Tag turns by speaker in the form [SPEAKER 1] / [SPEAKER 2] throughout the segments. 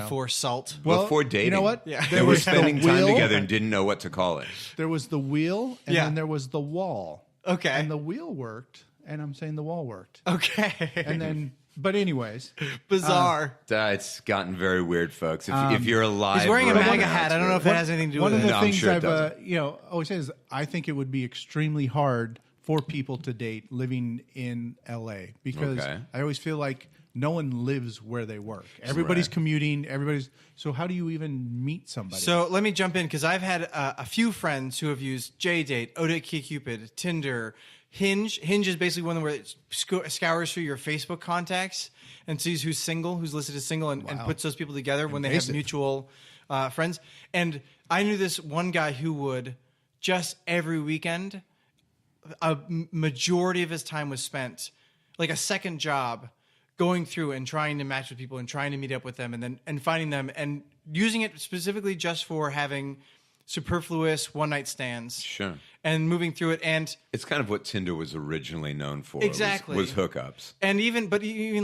[SPEAKER 1] before Salt.
[SPEAKER 2] Well,
[SPEAKER 3] before dating.
[SPEAKER 2] You know what?
[SPEAKER 1] Yeah.
[SPEAKER 3] They were spending time together and didn't know what to call it.
[SPEAKER 2] There was the wheel, and
[SPEAKER 1] Yeah.
[SPEAKER 2] then there was the wall.
[SPEAKER 1] Okay.
[SPEAKER 2] And the wheel worked, and I'm saying the wall worked.
[SPEAKER 1] Okay.
[SPEAKER 2] And then, but anyways,
[SPEAKER 1] Bizarre.
[SPEAKER 3] It's gotten very weird, folks. If you're alive,
[SPEAKER 1] He's wearing a
[SPEAKER 3] right
[SPEAKER 1] MAGA
[SPEAKER 3] now,
[SPEAKER 1] hat.
[SPEAKER 3] it's
[SPEAKER 1] I don't know
[SPEAKER 3] weird.
[SPEAKER 1] if that has anything to do
[SPEAKER 2] one
[SPEAKER 1] with
[SPEAKER 2] of
[SPEAKER 1] it.
[SPEAKER 2] the
[SPEAKER 3] I'm
[SPEAKER 2] things
[SPEAKER 3] sure it
[SPEAKER 2] I've
[SPEAKER 3] doesn't.
[SPEAKER 2] always said is I think it would be extremely hard for people to date living in LA because
[SPEAKER 3] Okay.
[SPEAKER 2] I always feel like no one lives where they work. Everybody's
[SPEAKER 3] Right.
[SPEAKER 2] commuting. So how do you even meet somebody?
[SPEAKER 1] So let me jump in because I've had a few friends who have used JDate, OkCupid, Tinder, Hinge. Hinge is basically one where it scours through your Facebook contacts and sees who's single, who's listed as single, and puts those people together when they have
[SPEAKER 2] Invasive.
[SPEAKER 1] mutual friends. And I knew this one guy who would just every weekend, a majority of his time was spent like a second job going through and trying to match with people and trying to meet up with them and finding them and using it specifically just for having superfluous one-night stands.
[SPEAKER 3] Sure.
[SPEAKER 1] And moving through it. And
[SPEAKER 3] It's kind of what Tinder was originally known for.
[SPEAKER 1] Exactly.
[SPEAKER 3] Was hookups.
[SPEAKER 1] and even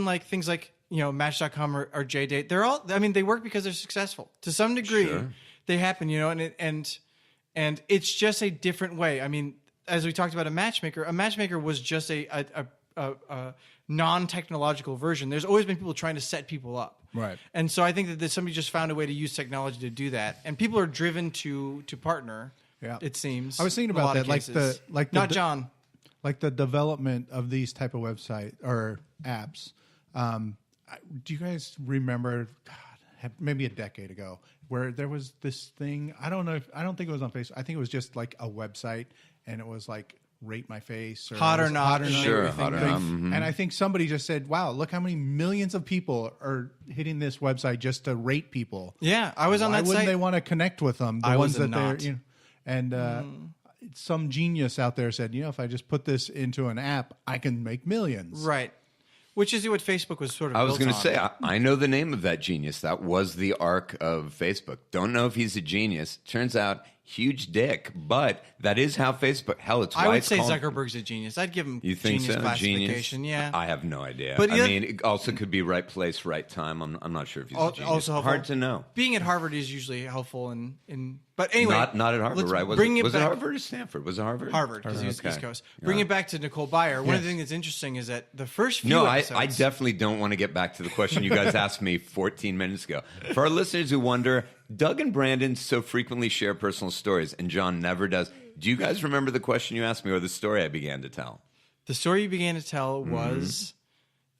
[SPEAKER 1] like things like, Match.com or JDate, they're all, they work because they're successful. To some degree,
[SPEAKER 3] Sure.
[SPEAKER 1] they happen, and it's just a different way. I mean, as we talked about a matchmaker was just a non-technological version. There's always been people trying to set people up.
[SPEAKER 2] Right.
[SPEAKER 1] And so I think that somebody just found a way to use technology to do that. And people are driven to partner,
[SPEAKER 2] Yeah.
[SPEAKER 1] it seems.
[SPEAKER 2] I was thinking
[SPEAKER 1] in a
[SPEAKER 2] about
[SPEAKER 1] lot of
[SPEAKER 2] that,
[SPEAKER 1] cases.
[SPEAKER 2] not
[SPEAKER 1] John.
[SPEAKER 2] like the development of these type of website or apps. Do you guys remember? God, maybe a decade ago, where there was this thing. I don't think it was on Facebook. I think it was just like a website, and it was like rate my face or
[SPEAKER 1] Hot or not.
[SPEAKER 3] Sure,
[SPEAKER 1] everything.
[SPEAKER 3] hot or not. Mhm.
[SPEAKER 2] And I think somebody just said, "Wow, look how many millions of people are hitting this website just to rate people."
[SPEAKER 1] Yeah, I was on
[SPEAKER 2] Why
[SPEAKER 1] that
[SPEAKER 2] wouldn't
[SPEAKER 1] site.
[SPEAKER 2] they want to connect with them? The
[SPEAKER 1] I
[SPEAKER 2] ones
[SPEAKER 1] was
[SPEAKER 2] that they're,
[SPEAKER 1] not.
[SPEAKER 2] and some genius out there said, if I just put this into an app, I can make millions.
[SPEAKER 1] Right. Which is what Facebook was sort of
[SPEAKER 3] I was
[SPEAKER 1] going
[SPEAKER 3] going to say, I know the name of that genius. That was the arc of Facebook. Don't know if he's a genius. Turns out, huge dick. But that is how Facebook. Hell, it's why
[SPEAKER 1] I would
[SPEAKER 3] it's
[SPEAKER 1] say
[SPEAKER 3] called,
[SPEAKER 1] Zuckerberg's a genius. I'd give him
[SPEAKER 3] You think
[SPEAKER 1] genius
[SPEAKER 3] so?
[SPEAKER 1] classification.
[SPEAKER 3] Genius?
[SPEAKER 1] Yeah.
[SPEAKER 3] I have no idea.
[SPEAKER 1] But
[SPEAKER 3] I
[SPEAKER 1] yeah-
[SPEAKER 3] mean, it also could be right place, right time. I'm not sure if he's a genius.
[SPEAKER 1] Also helpful.
[SPEAKER 3] Hard to know.
[SPEAKER 1] Being at Harvard is usually helpful. But anyway.
[SPEAKER 3] Not at Harvard,
[SPEAKER 1] let's
[SPEAKER 3] right? Was
[SPEAKER 1] bring
[SPEAKER 3] it
[SPEAKER 1] it back.
[SPEAKER 3] Harvard or Stanford? Was it Harvard?
[SPEAKER 1] Harvard, because he was
[SPEAKER 3] Okay.
[SPEAKER 1] East Coast. Bring it back to Nicole Byer. One of the things that's interesting is that the first few
[SPEAKER 3] No, I
[SPEAKER 1] episodes...
[SPEAKER 3] definitely don't want to get back to the question you guys asked me 14 minutes ago. For our listeners who wonder, Doug and Brandon so frequently share personal stories, and John never does. Do you guys remember the question you asked me or the story I began to tell?
[SPEAKER 1] The story you began to tell was...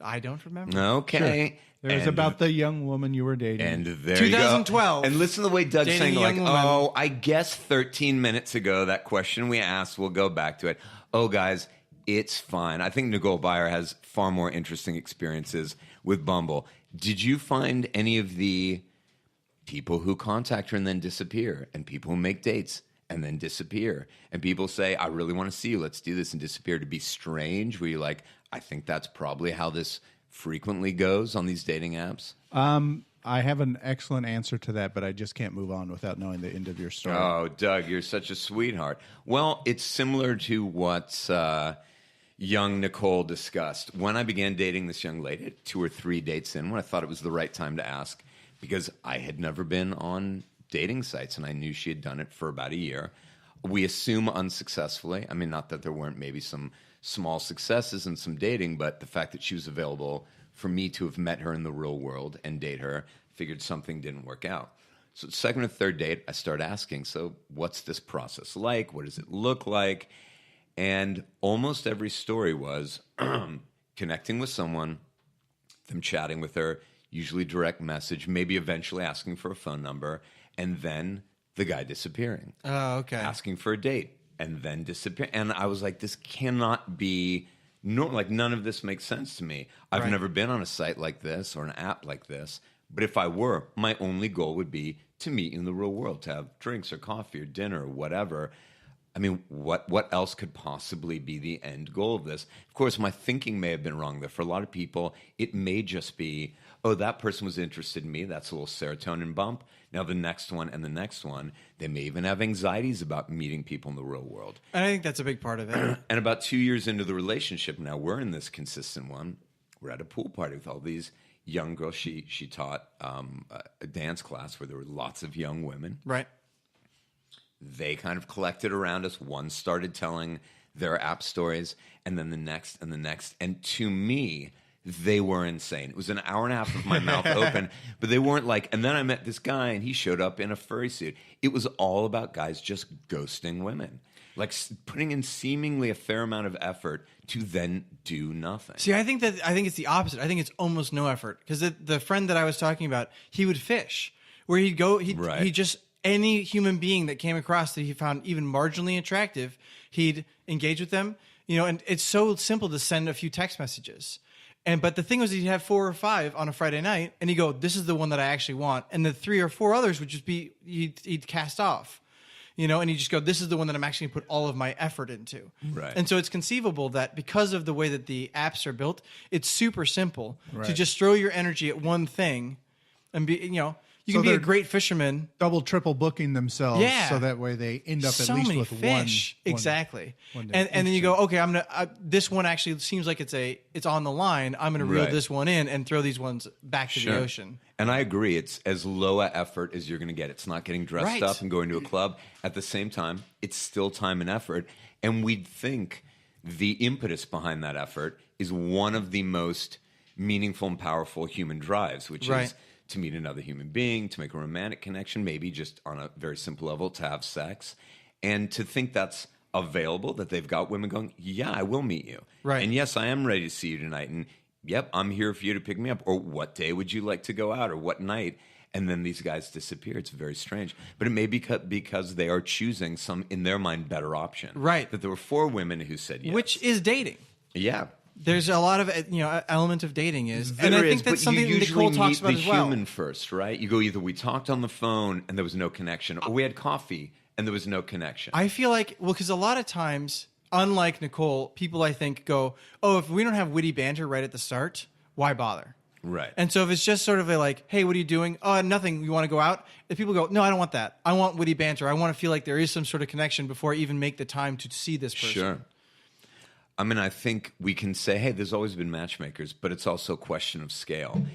[SPEAKER 1] I don't remember.
[SPEAKER 3] Okay.
[SPEAKER 2] It was
[SPEAKER 3] And-
[SPEAKER 2] about the young woman you were dating.
[SPEAKER 3] And there
[SPEAKER 1] 2012.
[SPEAKER 3] you go. And listen to the way Doug's
[SPEAKER 1] Dating
[SPEAKER 3] saying,
[SPEAKER 1] a
[SPEAKER 3] like,
[SPEAKER 1] young woman.
[SPEAKER 3] oh, I guess 13 minutes ago, that question we asked, we'll go back to it. Oh, guys, it's fine. I think Nicole Byer has far more interesting experiences with Bumble. Did you find any of the people who contact her and then disappear, and people who make dates and then disappear, and people say, I really want to see you, let's do this, and disappear, to be strange? Were you like, I think that's probably how this frequently goes on these dating apps?
[SPEAKER 2] I have an excellent answer to that, but I just can't move on without knowing the end of your story.
[SPEAKER 3] Oh, Doug, you're such a sweetheart. Well, it's similar to what young Nicole discussed. When I began dating this young lady, 2 or 3 dates in, when I thought it was the right time to ask, because I had never been on dating sites, and I knew she had done it for about a year. We assume unsuccessfully. I mean, not that there weren't maybe some small successes and some dating, but the fact that she was available for me to have met her in the real world and date her, figured something didn't work out. So second or third date, I start asking, so what's this process like? What does it look like? And almost every story was connecting with someone, them chatting with her, usually direct message, maybe eventually asking for a phone number, and then the guy disappearing.
[SPEAKER 1] Oh, okay.
[SPEAKER 3] Asking for a date, and then disappearing. And I was like, this cannot be normal. Like, none of this makes sense to me. I've
[SPEAKER 1] Right.
[SPEAKER 3] never been on a site like this or an app like this. But if I were, my only goal would be to meet in the real world, to have drinks or coffee or dinner or whatever. I mean, what else could possibly be the end goal of this? Of course, my thinking may have been wrong there. For a lot of people, it may just be, oh, that person was interested in me. That's a little serotonin bump. Now the next one and the next one. They may even have anxieties about meeting people in the real world.
[SPEAKER 1] And I think that's a big part of it.
[SPEAKER 3] And about 2 years into the relationship, now we're in this consistent one. We're at a pool party with all these young girl. She taught a dance class where there were lots of young women.
[SPEAKER 1] Right.
[SPEAKER 3] They kind of collected around us. One started telling their app stories, and then the next and the next. And to me, they were insane. It was an hour and a half of my mouth open, but they weren't like, and then I met this guy and he showed up in a furry suit. It was all about guys just ghosting women, like putting in seemingly a fair amount of effort to then do nothing.
[SPEAKER 1] See, I think it's the opposite. I think it's almost no effort, because the friend that I was talking about, he would fish, where he'd go, he just, any human being that came across that he found even marginally attractive, he'd engage with them, and it's so simple to send a few text messages. But the thing was, he'd have 4 or 5 on a Friday night, and he'd go, "This is the one that I actually want," and the 3 or 4 others would just be he'd cast off, and he'd just go, "This is the one that I'm actually going to put all of my effort into."
[SPEAKER 3] Right.
[SPEAKER 1] And so it's conceivable that because of the way that the apps are built, it's super simple to
[SPEAKER 2] Right.
[SPEAKER 1] just throw your energy at one thing, and be you can be a
[SPEAKER 2] they're
[SPEAKER 1] great fisherman.
[SPEAKER 2] double, triple booking themselves,
[SPEAKER 1] Yeah.
[SPEAKER 2] so that way they end up
[SPEAKER 1] So
[SPEAKER 2] at least
[SPEAKER 1] many
[SPEAKER 2] with
[SPEAKER 1] fish,
[SPEAKER 2] one.
[SPEAKER 1] exactly.
[SPEAKER 2] one day.
[SPEAKER 1] And then you go, okay, I'm gonna. This one actually seems like it's on the line. I'm gonna reel
[SPEAKER 3] Right.
[SPEAKER 1] this one in and throw these ones back to
[SPEAKER 3] Sure.
[SPEAKER 1] the ocean.
[SPEAKER 3] And I agree. It's as low a effort as you're going to get. It's not getting dressed
[SPEAKER 1] Right.
[SPEAKER 3] up and going to a club. At the same time, it's still time and effort. And we'd think the impetus behind that effort is one of the most meaningful and powerful human drives, which
[SPEAKER 1] Right.
[SPEAKER 3] is to meet another human being, to make a romantic connection, maybe just on a very simple level, to have sex. And to think that's available, that they've got women going, yeah, I will meet you.
[SPEAKER 1] Right.
[SPEAKER 3] And yes, I am ready to see you tonight. And yep, I'm here for you to pick me up. Or what day would you like to go out? Or what night? And then these guys disappear. It's very strange. But it may be because they are choosing some, in their mind, better option.
[SPEAKER 1] Right.
[SPEAKER 3] That there were 4 women who said yes.
[SPEAKER 1] Which is dating.
[SPEAKER 3] Yeah.
[SPEAKER 1] There's a lot of element of dating is, and
[SPEAKER 3] There
[SPEAKER 1] I
[SPEAKER 3] is,
[SPEAKER 1] think that's
[SPEAKER 3] but you
[SPEAKER 1] something that
[SPEAKER 3] usually
[SPEAKER 1] Nicole talks
[SPEAKER 3] meet
[SPEAKER 1] about
[SPEAKER 3] the
[SPEAKER 1] as well.
[SPEAKER 3] human first, right? You go, either we talked on the phone and there was no connection, or we had coffee and there was no connection.
[SPEAKER 1] I feel like, because a lot of times, unlike Nicole, people I think go, "Oh, if we don't have witty banter right at the start, why bother?"
[SPEAKER 3] Right.
[SPEAKER 1] And so if it's just sort of like, "Hey, what are you doing?" "Oh, nothing. You want to go out?" If people go, "No, I don't want that. I want witty banter. I want to feel like there is some sort of connection before I even make the time to see this person."
[SPEAKER 3] Sure. I mean, I think we can say, hey, there's always been matchmakers, but it's also a question of scale.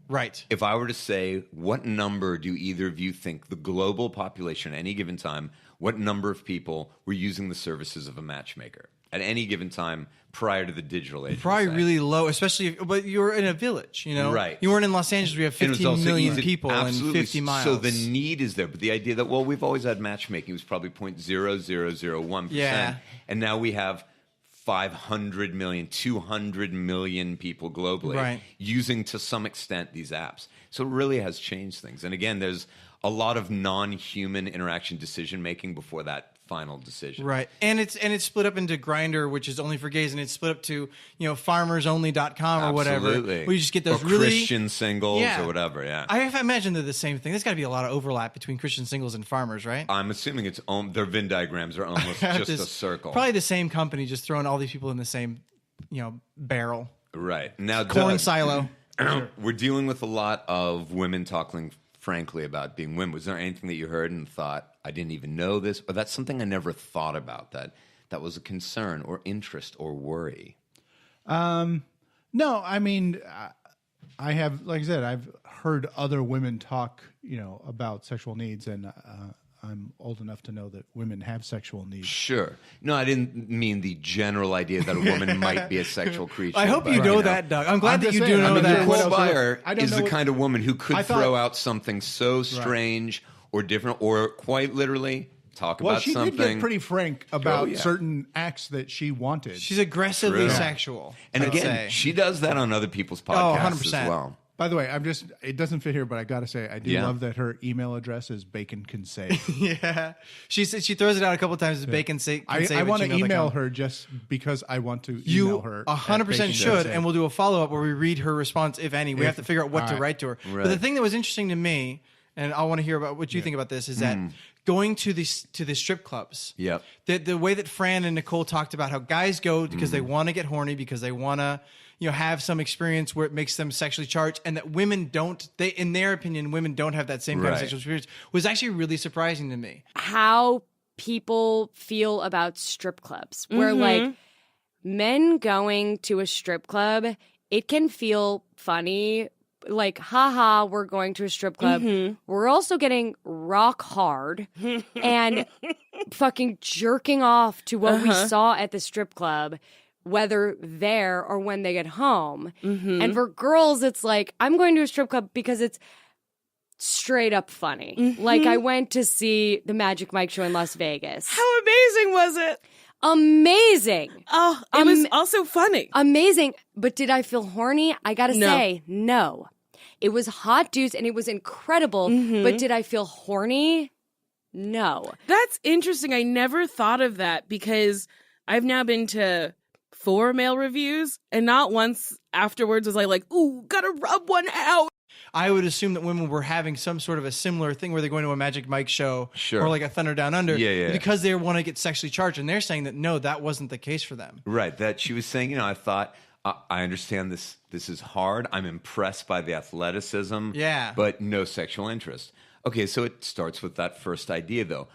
[SPEAKER 1] Right.
[SPEAKER 3] If I were to say, what number do either of you think the global population at any given time, what number of people were using the services of a matchmaker at any given time prior to the digital age?
[SPEAKER 1] Probably
[SPEAKER 3] we'll say?
[SPEAKER 1] really low, especially but you're in a village,
[SPEAKER 3] Right.
[SPEAKER 1] You weren't in Los Angeles. We have
[SPEAKER 3] And it was
[SPEAKER 1] 15
[SPEAKER 3] also
[SPEAKER 1] million
[SPEAKER 3] easy-
[SPEAKER 1] people and
[SPEAKER 3] absolutely.
[SPEAKER 1] 50 miles.
[SPEAKER 3] So the need is there, but the idea that, well, we've always had matchmaking was probably 0.0001%.
[SPEAKER 1] Yeah.
[SPEAKER 3] And now we have 500 million, 200 million people globally
[SPEAKER 1] Right.
[SPEAKER 3] using to some extent these apps. So it really has changed things. And again, there's a lot of non-human interaction decision making before that final decision.
[SPEAKER 1] Right. And it's split up into Grindr, which is only for gays, and it's split up to, farmersonly.com or whatever.
[SPEAKER 3] Absolutely.
[SPEAKER 1] Where you just get those
[SPEAKER 3] or
[SPEAKER 1] really
[SPEAKER 3] Christian singles
[SPEAKER 1] Yeah.
[SPEAKER 3] or whatever, yeah.
[SPEAKER 1] I imagine they're the same thing. There's got to be a lot of overlap between Christian singles and farmers, right?
[SPEAKER 3] I'm assuming their Venn diagrams are almost just a circle.
[SPEAKER 1] Probably the same company, just throwing all these people in the same, barrel.
[SPEAKER 3] Right. Now,
[SPEAKER 1] Corn
[SPEAKER 3] Doug,
[SPEAKER 1] silo.
[SPEAKER 3] we're dealing with a lot of women talking frankly about being women. Was there anything that you heard and thought, I didn't even know this, or that's something I never thought about, that was a concern or interest or worry?
[SPEAKER 2] No, I mean, I have, like I said, I've heard other women talk, about sexual needs, and I'm old enough to know that women have sexual needs.
[SPEAKER 3] Sure. No, I didn't mean the general idea that a woman might be a sexual creature.
[SPEAKER 1] I hope
[SPEAKER 3] but,
[SPEAKER 1] you know that, Doug. I'm glad
[SPEAKER 2] I'm
[SPEAKER 1] that
[SPEAKER 2] just
[SPEAKER 1] you
[SPEAKER 2] saying,
[SPEAKER 1] do
[SPEAKER 2] I
[SPEAKER 1] know
[SPEAKER 2] mean,
[SPEAKER 1] that.
[SPEAKER 2] what
[SPEAKER 3] Nicole
[SPEAKER 2] else-
[SPEAKER 3] Byer
[SPEAKER 2] I don't
[SPEAKER 3] is
[SPEAKER 2] know
[SPEAKER 3] the
[SPEAKER 2] what-
[SPEAKER 3] kind of woman who could
[SPEAKER 2] I thought-
[SPEAKER 3] throw out something so strange or different, or quite literally talk
[SPEAKER 2] Well,
[SPEAKER 3] about
[SPEAKER 2] she
[SPEAKER 3] something.
[SPEAKER 2] did get pretty frank about
[SPEAKER 3] yeah.
[SPEAKER 2] certain acts that she wanted.
[SPEAKER 1] She's aggressively
[SPEAKER 3] True.
[SPEAKER 1] sexual.
[SPEAKER 3] and
[SPEAKER 1] I'd
[SPEAKER 3] again,
[SPEAKER 1] say.
[SPEAKER 3] she does that on other people's podcasts
[SPEAKER 1] 100%.
[SPEAKER 3] as well.
[SPEAKER 2] By the way, it doesn't fit here, but I got to say, I do
[SPEAKER 3] Yeah.
[SPEAKER 2] love that her email address is bacon can say.
[SPEAKER 1] Yeah. She said she throws it out a couple times as bacon say.
[SPEAKER 2] I want to email her just because I want to email
[SPEAKER 1] You
[SPEAKER 2] her.
[SPEAKER 1] 100% should, and we'll do a follow-up where we read her response, if any. We have to figure out what to write to her.
[SPEAKER 3] Right.
[SPEAKER 1] But the thing that was interesting to me, and I want to hear about what you think about this, is that going to the strip clubs,
[SPEAKER 3] Yep.
[SPEAKER 1] the way that Fran and Nicole talked about how guys go because they want to get horny, because they want to have some experience where it makes them sexually charged, and that women don't, in their opinion, women don't have that same kind of
[SPEAKER 3] Right.
[SPEAKER 1] sexual experience, was actually really surprising to me.
[SPEAKER 4] How people feel about strip clubs, where like men going to a strip club, it can feel funny like, haha, we're going to a strip club. We're also getting rock hard and fucking jerking off to what we saw at the strip club, whether there or when they get home. And for girls, it's like, I'm going to a strip club because it's straight up funny. Like, I went to see the Magic Mike show in Las Vegas.
[SPEAKER 5] How amazing was it?
[SPEAKER 4] Amazing.
[SPEAKER 5] Oh, it was also funny.
[SPEAKER 4] Amazing. But did I feel horny? I gotta say, no. It was hot dudes and it was incredible. But did I feel horny? No.
[SPEAKER 5] That's interesting. I never thought of that because I've now been to 4 male reviews and not once afterwards was I like, ooh, gotta rub one out.
[SPEAKER 1] I would assume that women were having some sort of a similar thing where they're going to a Magic Mike show or like a Thunder Down Under because they want to get sexually charged. And they're saying that, no, that wasn't the case for them.
[SPEAKER 3] Right. That she was saying, I thought, I understand this is hard. I'm impressed by the athleticism.
[SPEAKER 1] Yeah.
[SPEAKER 3] But no sexual interest. Okay, so it starts with that first idea, though.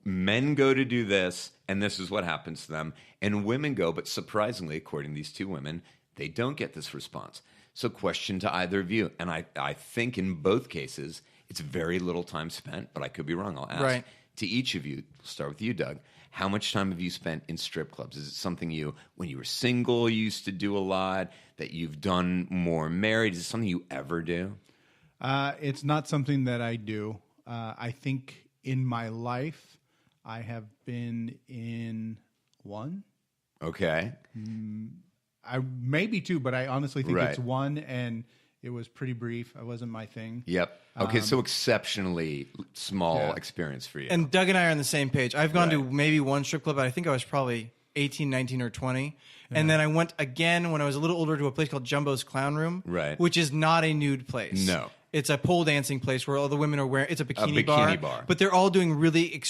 [SPEAKER 3] Men go to do this, and this is what happens to them. And women go, but surprisingly, according to these 2 women, they don't get this response. So question to either of you. And I think in both cases, it's very little time spent, but I could be wrong. I'll ask to each of you. We'll start with you, Doug. How much time have you spent in strip clubs? Is it something when you were single, you used to do a lot, that you've done more married? Is it something you ever do?
[SPEAKER 2] It's not something that I do. I think in my life, I have been in 1.
[SPEAKER 3] Okay.
[SPEAKER 2] I maybe 2, but I honestly think it's 1, and it was pretty brief. It wasn't my thing.
[SPEAKER 3] Yep. Okay, so exceptionally small experience for you.
[SPEAKER 1] And Doug and I are on the same page. I've gone to maybe 1 strip club, but I think I was probably 18, 19, or 20. And then I went again when I was a little older to a place called Jumbo's Clown Room, which is not a nude place.
[SPEAKER 3] No.
[SPEAKER 1] It's a pole dancing place where all the women are wearing. It's a bikini bar, but they're all doing really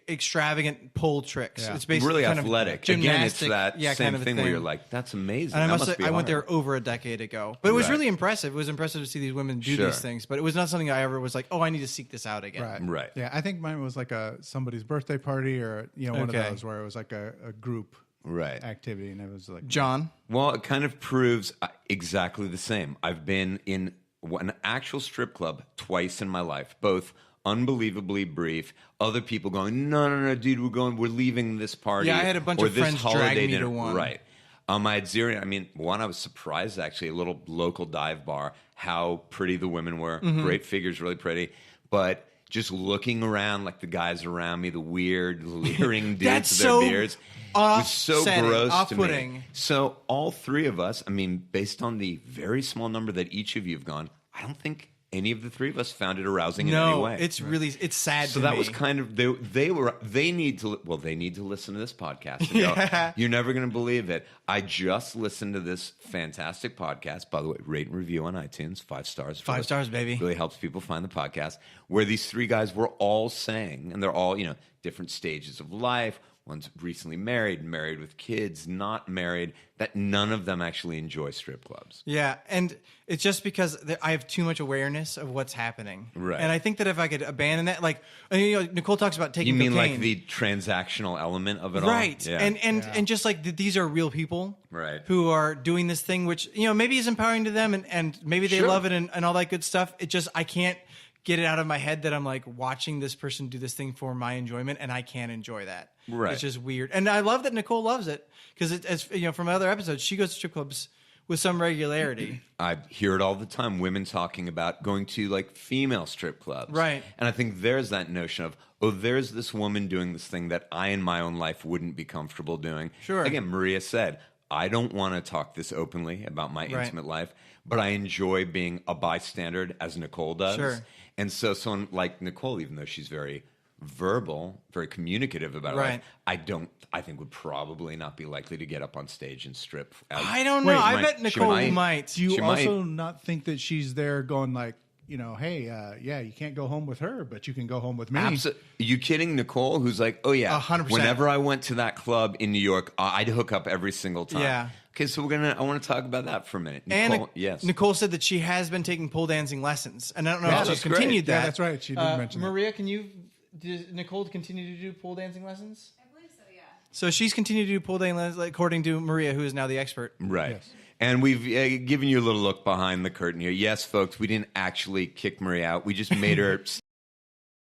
[SPEAKER 1] extravagant pole tricks.
[SPEAKER 2] Yeah.
[SPEAKER 1] It's basically
[SPEAKER 3] really
[SPEAKER 1] kind
[SPEAKER 3] athletic.
[SPEAKER 1] Of
[SPEAKER 3] Again, it's
[SPEAKER 1] gymnastic,
[SPEAKER 3] that same
[SPEAKER 1] kind of
[SPEAKER 3] thing where you're like, "That's amazing."
[SPEAKER 1] And
[SPEAKER 3] that
[SPEAKER 1] I went there over a decade ago, but it was really impressive. It was impressive to see these women do these things, but it was not something I ever was like, "Oh, I need to seek this out again."
[SPEAKER 3] Right.
[SPEAKER 2] Yeah, I think mine was like somebody's birthday party or one of those where it was like a group activity, and it was like
[SPEAKER 1] John.
[SPEAKER 3] Well, it kind of proves exactly the same. I've been in an actual strip club twice in my life, both unbelievably brief. Other people going, no, dude, we're leaving this party.
[SPEAKER 1] Yeah, I had a bunch of friends drag me to one.
[SPEAKER 3] Right. I had 0. I mean, one, I was surprised actually, a little local dive bar, how pretty the women were. Great figures, really pretty. But just looking around, like the guys around me, the weird, leering dudes with their beards. It was so gross to me. So all 3 of us, I mean, based on the very small number that each of you have gone, I don't think any of the 3 of us found it arousing in any way.
[SPEAKER 1] It's really sad.
[SPEAKER 3] So that was kind of they need to listen to this podcast. And go, you're never going to believe it. I just listened to this fantastic podcast. By the way, rate and review on iTunes, 5 stars.
[SPEAKER 1] 5 stars, baby.
[SPEAKER 3] Really helps people find the podcast. Where these 3 guys were all saying, and they're all different stages of life. One's recently married with kids, not married, that none of them actually enjoy strip clubs.
[SPEAKER 1] Yeah, and it's just because I have too much awareness of what's happening.
[SPEAKER 3] Right.
[SPEAKER 1] And I think that if I could abandon that, like, Nicole talks about taking
[SPEAKER 3] cocaine. You mean
[SPEAKER 1] cocaine.
[SPEAKER 3] like the transactional element of it all?
[SPEAKER 1] Right.
[SPEAKER 3] Yeah.
[SPEAKER 1] And just like these are real people
[SPEAKER 3] who
[SPEAKER 1] are doing this thing, which, maybe is empowering to them and maybe they love it and all that good stuff. It just, I can't get it out of my head that I'm like watching this person do this thing for my enjoyment and I can't enjoy that.
[SPEAKER 3] Right.
[SPEAKER 1] It's just weird. And I love that Nicole loves it because as from other episodes, she goes to strip clubs with some regularity.
[SPEAKER 3] I hear it all the time. Women talking about going to like female strip clubs.
[SPEAKER 1] Right.
[SPEAKER 3] And I think there's that notion of, there's this woman doing this thing that I in my own life wouldn't be comfortable doing.
[SPEAKER 1] Sure.
[SPEAKER 3] Again, Maria said, I don't want to talk this openly about my intimate life, but I enjoy being a bystander as Nicole does.
[SPEAKER 1] Sure.
[SPEAKER 3] And so someone like Nicole, even though she's very verbal, very communicative about it, I think would probably not be likely to get up on stage and strip.
[SPEAKER 1] I don't know. I bet Nicole might.
[SPEAKER 2] Do you also not think that she's there going like, hey, you can't go home with her, but you can go home with me?
[SPEAKER 3] Absolutely. Are you kidding, Nicole? Who's like,
[SPEAKER 1] 100%.
[SPEAKER 3] Whenever I went to that club in New York, I'd hook up every single time.
[SPEAKER 1] Yeah.
[SPEAKER 3] Okay, so I want to talk about that for a minute.
[SPEAKER 1] Nicole,
[SPEAKER 3] yes.
[SPEAKER 1] Nicole said that she has been taking pole dancing lessons, and I don't know if she's continued that.
[SPEAKER 2] Yeah, that's right. She did mention that.
[SPEAKER 1] Maria, did Nicole continue to do pole dancing lessons?
[SPEAKER 6] I believe so, yeah.
[SPEAKER 1] So she's continued to do pole dancing lessons, according to Maria, who is now the expert.
[SPEAKER 3] Right.
[SPEAKER 2] Yes.
[SPEAKER 3] And we've given you a little look behind the curtain here. Yes, folks, we didn't actually kick Marie out. We just made her